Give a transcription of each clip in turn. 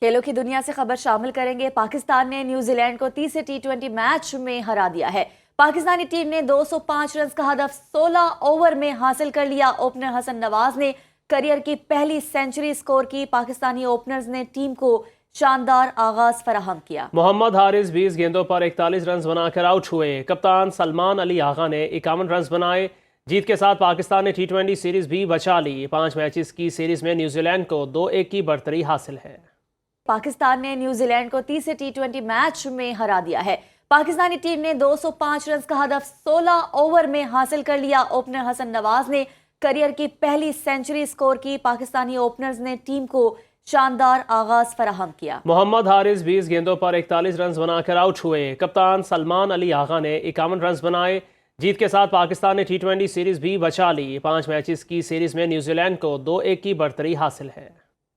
کھیلوں کی دنیا سے خبر شامل کریں گے۔ پاکستان نے نیوزی لینڈ کو 30 سے T20 میچ میں ہرا دیا ہے۔ پاکستانی ٹیم نے 205 رنز کا ہدف 16 اوور میں حاصل کر لیا۔ اوپنر حسن نواز نے کیریئر کی پہلی سنچری سکور کی۔ پاکستانی اوپنرز نے ٹیم کو شاندار آغاز فراہم کیا۔ محمد حارث 20 گیندوں پر 41 رنز بنا کر آؤٹ ہوئے۔ کپتان سلمان علی آغا نے 51 رنز بنائے۔ جیت کے ساتھ پاکستان نے T20 سیریز بھی بچا لی۔ 5 میچز کی سیریز میں نیوزی لینڈ کو 2-1 کی برتری حاصل ہے۔ پاکستان نے نیوزی لینڈ کو 30 سے T20 میچ میں ہرا دیا ہے۔ پاکستانی ٹیم نے 205 رنز کا ہدف 16 اوور میں حاصل کر لیا۔ اوپنر حسن نواز نے کیریئر کی پہلی سنچری سکور کی۔ پاکستانی اوپنرز نے ٹیم کو شاندار آغاز فراہم کیا۔ محمد حارث 20 گیندوں پر 41 رنز بنا کر آؤٹ ہوئے۔ کپتان سلمان علی آغا نے 51 رنز بنائے۔ جیت کے ساتھ پاکستان نے T20 سیریز بھی بچا لی۔ 5 میچز کی سیریز میں نیوزی لینڈ کو 2-1 کی برتری حاصل ہے۔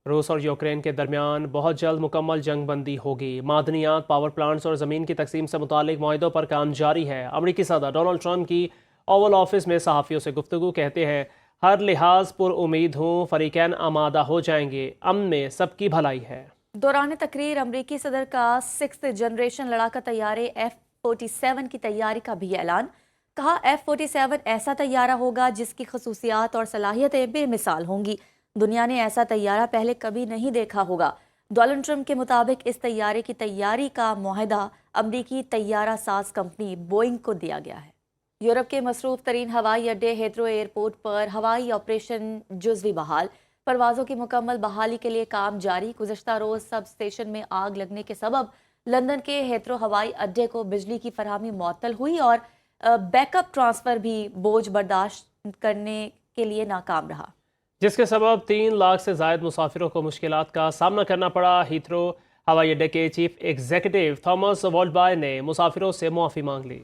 روس اور یوکرین کے درمیان بہت جلد مکمل جنگ بندی ہوگی۔ معدنیات، پاور پلانٹس اور زمین کی تقسیم سے متعلق معاہدوں پر کام جاری ہے۔ امریکی صدر ڈونلڈ ٹرمپ کی اوول آفس میں صحافیوں سے گفتگو کہتے ہیں ہر لحاظ پر امید ہوں فریقین آمادہ ہو جائیں گے، امن میں سب کی بھلائی ہے۔ دوران تقریر امریکی صدر کا 6th جنریشن لڑاکا طیارے F-47 کی تیاری کا بھی اعلان۔ کہا F-47 ایسا طیارہ ہوگا جس کی خصوصیات اور صلاحیتیں بے مثال ہوں گی۔ دنیا نے ایسا طیارہ پہلے کبھی نہیں دیکھا ہوگا۔ ڈونلڈ ٹرمپ کے مطابق اس طیارے کی تیاری کا معاہدہ امریکی طیارہ ساز کمپنی بوئنگ کو دیا گیا ہے۔ یورپ کے مصروف ترین ہوائی اڈے ہیتھرو ایئرپورٹ پر ہوائی آپریشن جزوی بحال۔ پروازوں کی مکمل بحالی کے لیے کام جاری۔ گزشتہ روز سب اسٹیشن میں آگ لگنے کے سبب لندن کے ہیتھرو ہوائی اڈے کو بجلی کی فراہمی معطل ہوئی اور بیک اپ ٹرانسفر بھی بوجھ برداشت کرنے کے لیے ناکام رہا، جس کے سبب 3 لاکھ سے زائد مسافروں کو مشکلات کا سامنا کرنا پڑا۔ ہیتھرو ہوائی اڈے کے چیف ایگزیکٹو تھامس والڈبائے نے مسافروں سے معافی مانگ لی۔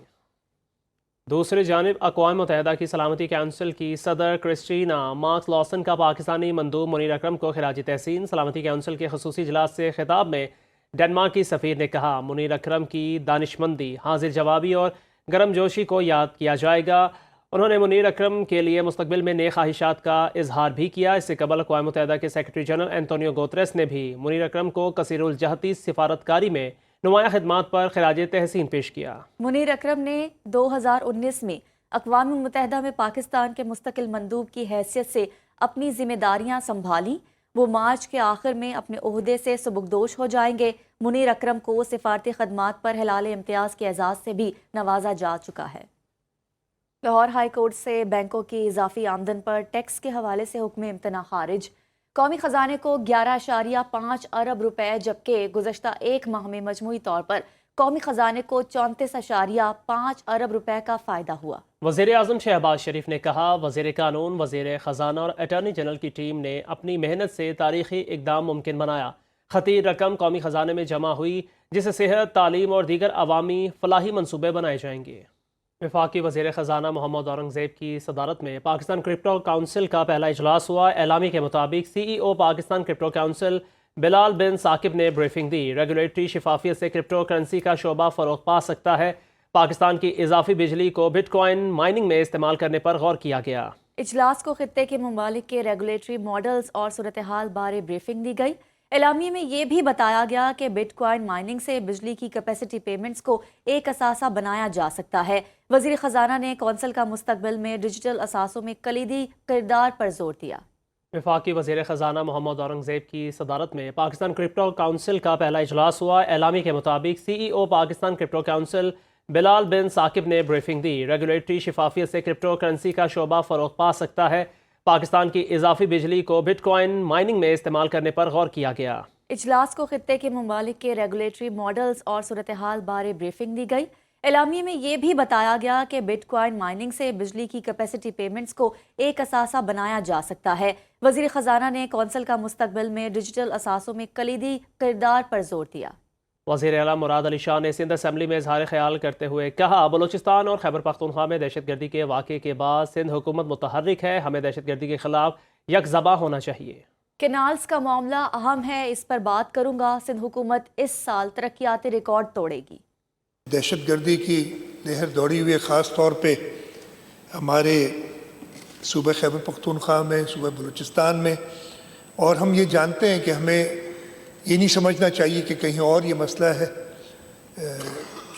دوسری جانب اقوام متحدہ کی سلامتی کونسل کی صدر کرسٹینا مارکس لاسن کا پاکستانی مندوب منیر اکرم کو خراج تحسین۔ سلامتی کونسل کے خصوصی اجلاس سے خطاب میں ڈنمارک کی سفیر نے کہا منیر اکرم کی دانشمندی، حاضر جوابی اور گرم جوشی کو یاد کیا جائے گا۔ انہوں نے منیر اکرم کے لیے مستقبل میں نیک خواہشات کا اظہار بھی کیا۔ اس سے قبل اقوام متحدہ کے سیکرٹری جنرل اینٹونیو گوتریس نے بھی منیر اکرم کو کثیر الجہتی سفارتکاری میں نمایاں خدمات پر خراج تحسین پیش کیا۔ منیر اکرم نے 2019 میں اقوام متحدہ میں پاکستان کے مستقل مندوب کی حیثیت سے اپنی ذمہ داریاں سنبھالیں۔ وہ مارچ کے آخر میں اپنے عہدے سے سبکدوش ہو جائیں گے۔ منیر اکرم کو سفارتی خدمات پر ہلال امتیاز کے اعزاز سے بھی نوازا جا چکا ہے۔ لاہور ہائی کورٹ سے بینکوں کی اضافی آمدن پر ٹیکس کے حوالے سے حکم امتناع خارج۔ قومی خزانے کو 11.5 ارب روپے جبکہ گزشتہ ایک ماہ میں مجموعی طور پر قومی خزانے کو 34.5 ارب روپے کا فائدہ ہوا۔ وزیر اعظم شہباز شریف نے کہا وزیر قانون، وزیر خزانہ اور اٹارنی جنرل کی ٹیم نے اپنی محنت سے تاریخی اقدام ممکن بنایا۔ خطیر رقم قومی خزانے میں جمع ہوئی جس سے صحت، تعلیم اور دیگر عوامی فلاحی منصوبے بنائے جائیں گے۔ وفاقی وزیر خزانہ محمد اورنگزیب کی صدارت میں پاکستان کرپٹو کونسل کا پہلا اجلاس ہوا۔ اعلامیے کے مطابق CEO پاکستان کرپٹو کونسل بلال بن ثاقب نے بریفنگ دی۔ ریگولیٹری شفافیت سے کرپٹو کرنسی کا شعبہ فروغ پا سکتا ہے۔ پاکستان کی اضافی بجلی کو بٹ کوائن مائننگ میں استعمال کرنے پر غور کیا گیا۔ اجلاس کو خطے کے ممالک کے ریگولیٹری ماڈلز اور صورتحال بارے بریفنگ دی گئی۔ اعلامیے میں یہ بھی بتایا گیا کہ بٹ کوائن مائننگ سے بجلی کی کیپیسٹی پیمنٹس کو ایک اثاثہ بنایا جا سکتا ہے۔ وزیر خزانہ نے کونسل کا مستقبل میں ڈیجیٹل اثاثوں میں کلیدی کردار پر زور دیا۔ وفاقی وزیر خزانہ محمد اورنگزیب کی صدارت میں پاکستان کرپٹو کونسل کا پہلا اجلاس ہوا۔ اعلامیے کے مطابق CEO پاکستان کرپٹو کونسل بلال بن ثاقب نے بریفنگ دی۔ ریگولیٹری شفافیت سے کرپٹو کرنسی کا شعبہ فروغ پا سکتا ہے۔ پاکستان کی اضافی بجلی کو بٹ کوائن مائننگ میں استعمال کرنے پر غور کیا گیا۔ اجلاس کو خطے کے ممالک کے ریگولیٹری ماڈلز اور صورتحال بارے بریفنگ دی گئی۔ اعلامیے میں یہ بھی بتایا گیا کہ بٹ کوائن مائننگ سے بجلی کی کیپیسٹی پیمنٹس کو ایک اثاثہ بنایا جا سکتا ہے۔ وزیر خزانہ نے کونسل کا مستقبل میں ڈیجیٹل اثاثوں میں کلیدی کردار پر زور دیا۔ وزیر اعلیٰ مراد علی شاہ نے سندھ اسمبلی میں اظہار خیال کرتے ہوئے کہا بلوچستان اور خیبر پختونخوا میں دہشت گردی کے واقعے کے بعد سندھ حکومت متحرک ہے۔ ہمیں دہشت گردی کے خلاف یک زباں ہونا چاہیے۔ کینالز کا معاملہ اہم ہے، اس پر بات کروں گا۔ سندھ حکومت اس سال ترقیاتی ریکارڈ توڑے گی۔ دہشت گردی کی لہر دوڑی ہوئی، خاص طور پہ ہمارے صوبہ خیبر پختونخوا میں، صوبہ بلوچستان میں، اور ہم یہ جانتے ہیں کہ ہمیں یہ نہیں سمجھنا چاہیے کہ کہیں اور یہ مسئلہ ہے.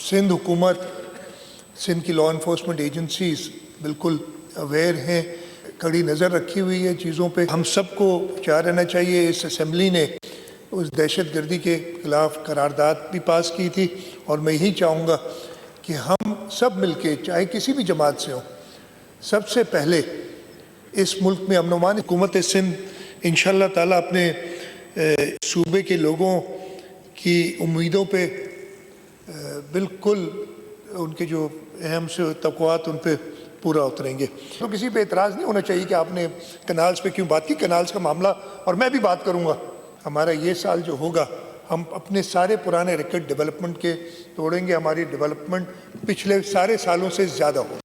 سندھ حکومت، سندھ کی لا انفورسمنٹ ایجنسیز بالکل اویئر ہیں، کڑی نظر رکھی ہوئی ہے چیزوں پہ. ہم سب کو چاہ رہنا چاہیے. اس اسمبلی نے اس دہشت گردی کے خلاف قرارداد بھی پاس کی تھی، اور میں یہی چاہوں گا کہ ہم سب مل کے، چاہے کسی بھی جماعت سے ہوں، سب سے پہلے اس ملک میں امن و امان. حکومت سندھ انشاءاللہ تعالیٰ اپنے صوبے کے لوگوں کی امیدوں پہ بالکل ان کے جو اہم سے توقعات ان پہ پورا اتریں گے. تو کسی پہ اعتراض نہیں ہونا چاہیے کہ آپ نے کنالز پہ کیوں بات کی. کنالز کا معاملہ، اور میں بھی بات کروں گا، ہمارا یہ سال جو ہوگا ہم اپنے سارے پرانے ریکارڈ ڈیولپمنٹ کے توڑیں گے. ہماری ڈیولپمنٹ پچھلے سارے سالوں سے زیادہ ہوگی.